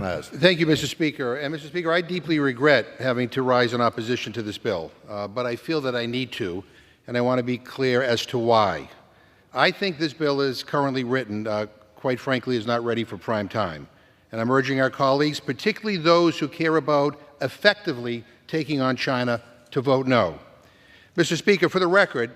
recognized. Thank you, Mr. Speaker. And Mr. Speaker, I deeply regret having to rise in opposition to this bill, but I feel that I need to, and I want to be clear as to why. I think this bill is currently written, quite frankly, is not ready for prime time. And I'm urging our colleagues, particularly those who care about effectively taking on China, to vote no. Mr. Speaker, for the record,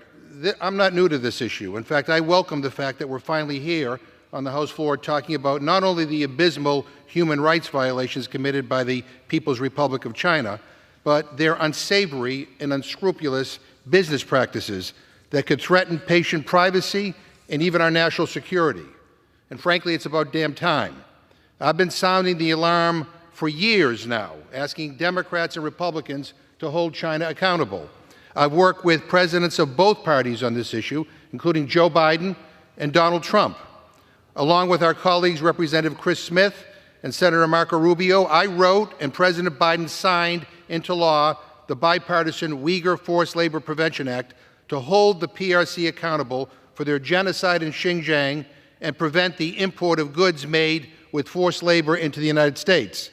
I'm not new to this issue. In fact, I welcome the fact that we're finally here on the House floor talking about not only the abysmal human rights violations committed by the People's Republic of China, but their unsavory and unscrupulous business practices that could threaten patient privacy and even our national security. And frankly, it's about damn time. I've been sounding the alarm for years now, asking Democrats and Republicans to hold China accountable. I've worked with presidents of both parties on this issue, including Joe Biden and Donald Trump. Along with our colleagues, Representative Chris Smith and Senator Marco Rubio, I wrote and President Biden signed into law the bipartisan Uyghur Forced Labor Prevention Act to hold the PRC accountable for their genocide in Xinjiang and prevent the import of goods made with forced labor into the United States.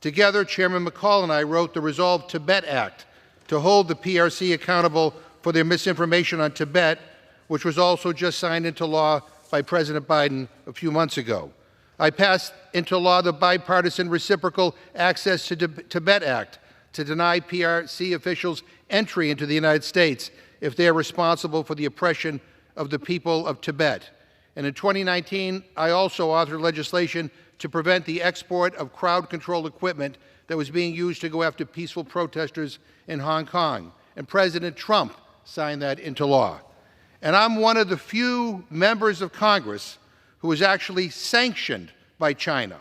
Together, Chairman McCall and I wrote the Resolve Tibet Act to hold the PRC accountable for their misinformation on Tibet, which was also just signed into law by President Biden a few months ago. I passed into law the bipartisan Reciprocal Access to Tibet Act to deny PRC officials entry into the United States if they are responsible for the oppression of the people of Tibet. And in 2019, I also authored legislation to prevent the export of crowd control equipment that was being used to go after peaceful protesters in Hong Kong. And President Trump signed that into law. And I'm one of the few members of Congress who was actually sanctioned by China.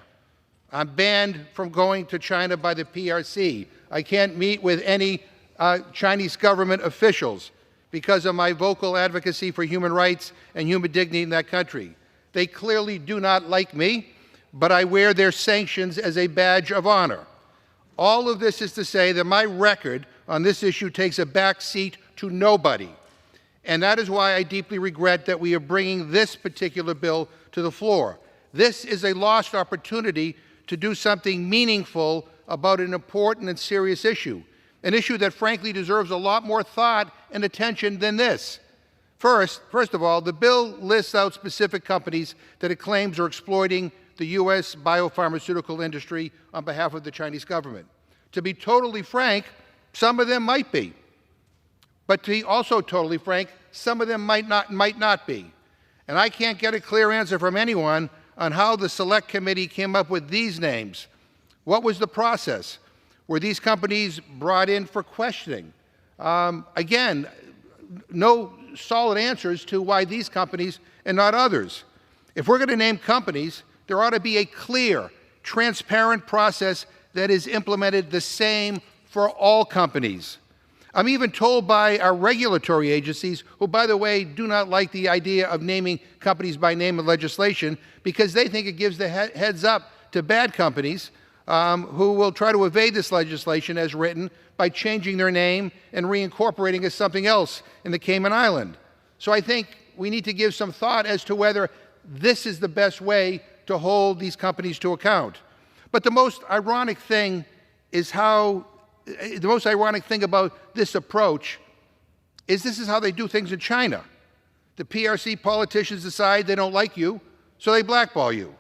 I'm banned from going to China by the PRC. I can't meet with any Chinese government officials because of my vocal advocacy for human rights and human dignity in that country. They clearly do not like me, but I wear their sanctions as a badge of honor. All of this is to say that my record on this issue takes a back seat to nobody. And that is why I deeply regret that we are bringing this particular bill to the floor. This is a lost opportunity to do something meaningful about an important and serious issue, an issue that frankly deserves a lot more thought and attention than this. First of all, the bill lists out specific companies that it claims are exploiting the U.S. biopharmaceutical industry on behalf of the Chinese government. To be totally frank, some of them might be. But to be also totally frank, some of them might not be. And I can't get a clear answer from anyone on how the Select Committee came up with these names. What was the process? Were these companies brought in for questioning? Again, no solid answers to why these companies and not others. If we're going to name companies, there ought to be a clear, transparent process that is implemented the same for all companies. I'm even told by our regulatory agencies, who, by the way, do not like the idea of naming companies by name in legislation because they think it gives the heads up to bad companies who will try to evade this legislation as written by changing their name and reincorporating as something else in the Cayman Island. So I think we need to give some thought as to whether this is the best way to hold these companies to account. But the most ironic thing about this approach is this is how they do things in China. The PRC politicians decide they don't like you, so they blackball you.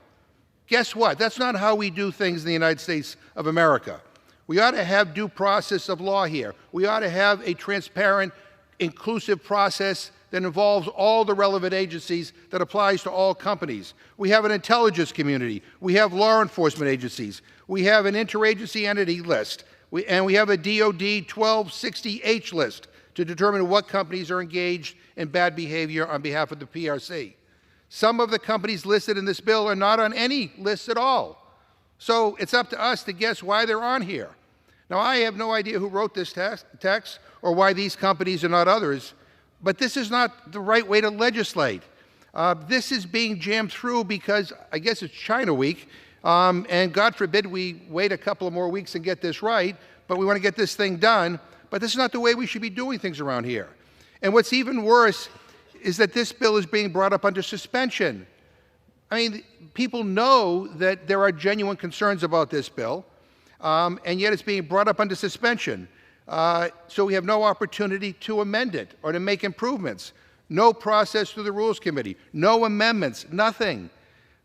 Guess what? That's not how we do things in the United States of America. We ought to have due process of law here. We ought to have a transparent, inclusive process that involves all the relevant agencies that applies to all companies. We have an intelligence community. We have law enforcement agencies. We have an interagency entity list. And we have a DOD 1260H list to determine what companies are engaged in bad behavior on behalf of the PRC. Some of the companies listed in this bill are not on any list at all. So it's up to us to guess why they're on here. Now, I have no idea who wrote this text or why these companies and not others, but this is not the right way to legislate. This is being jammed through because I guess it's China Week, and God forbid we wait a couple of more weeks and get this right, but we want to get this thing done. But this is not the way we should be doing things around here. And what's even worse is that this bill is being brought up under suspension. I mean, people know that there are genuine concerns about this bill, and yet it's being brought up under suspension. So we have no opportunity to amend it or to make improvements. No process through the Rules Committee, no amendments, nothing.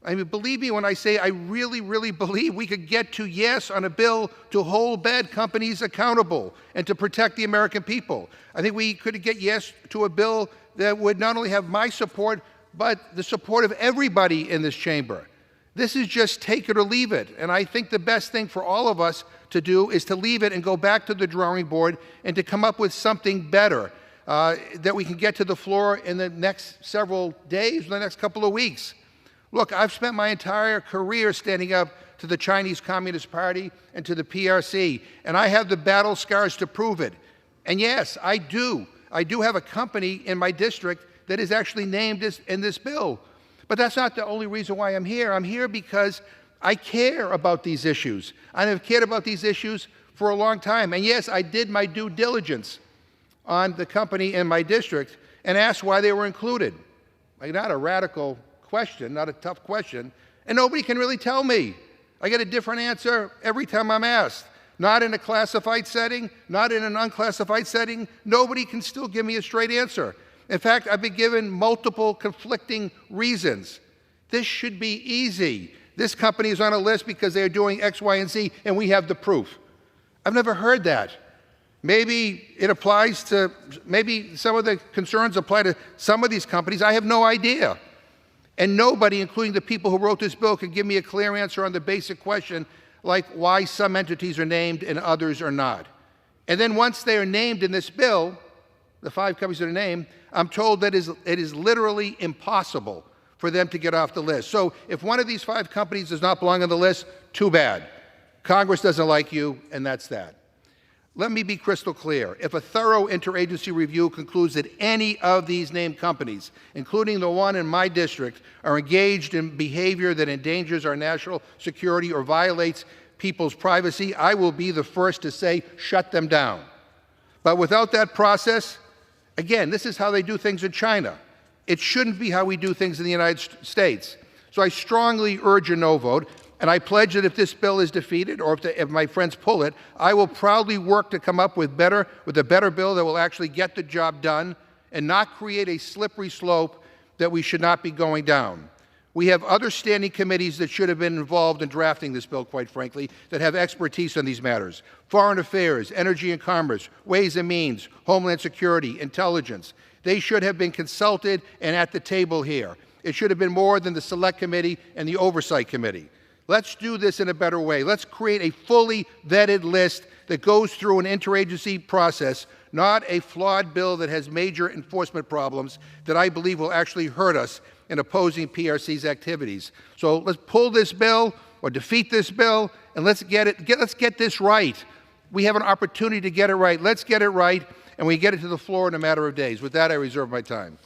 I mean, believe me when I say I really, really believe we could get to yes on a bill to hold bad companies accountable and to protect the American people. I think we could get yes to a bill that would not only have my support, but the support of everybody in this chamber. This is just take it or leave it. And I think the best thing for all of us to do is to leave it and go back to the drawing board and to come up with something better that we can get to the floor in the next several days, the next couple of weeks. Look, I've spent my entire career standing up to the Chinese Communist Party and to the PRC, and I have the battle scars to prove it. And yes, I do have a company in my district that is actually named in this bill. But that's not the only reason why I'm here. I'm here because I care about these issues. I have cared about these issues for a long time. And yes, I did my due diligence on the company in my district and asked why they were included. Like, not a radical question, not a tough question, and nobody can really tell me. I get a different answer every time I'm asked. Not in a classified setting, not in an unclassified setting. Nobody can still give me a straight answer. In fact, I've been given multiple conflicting reasons. This should be easy. This company is on a list because they are doing X, Y, and Z, and we have the proof. I've never heard that. Maybe it applies to, maybe some of the concerns apply to some of these companies. I have no idea. And nobody, including the people who wrote this bill, can give me a clear answer on the basic question, like why some entities are named and others are not. And then once they are named in this bill, the 5 companies that are named, I'm told that it is literally impossible for them to get off the list. So if one of these 5 companies does not belong on the list, too bad. Congress doesn't like you, and that's that. Let me be crystal clear. If a thorough interagency review concludes that any of these named companies, including the one in my district, are engaged in behavior that endangers our national security or violates people's privacy, I will be the first to say, shut them down. But without that process, again, this is how they do things in China. It shouldn't be how we do things in the United States. So I strongly urge a no vote. And I pledge that if this bill is defeated, or if my friends pull it, I will proudly work to come up with a better bill that will actually get the job done and not create a slippery slope that we should not be going down. We have other standing committees that should have been involved in drafting this bill, quite frankly, that have expertise on these matters. Foreign Affairs, Energy and Commerce, Ways and Means, Homeland Security, Intelligence. They should have been consulted and at the table here. It should have been more than the Select Committee and the Oversight Committee. Let's do this in a better way. Let's create a fully vetted list that goes through an interagency process, not a flawed bill that has major enforcement problems that I believe will actually hurt us in opposing PRC's activities. So let's pull this bill or defeat this bill, and let's get this right. We have an opportunity to get it right. Let's get it right, and we get it to the floor in a matter of days. With that, I reserve my time.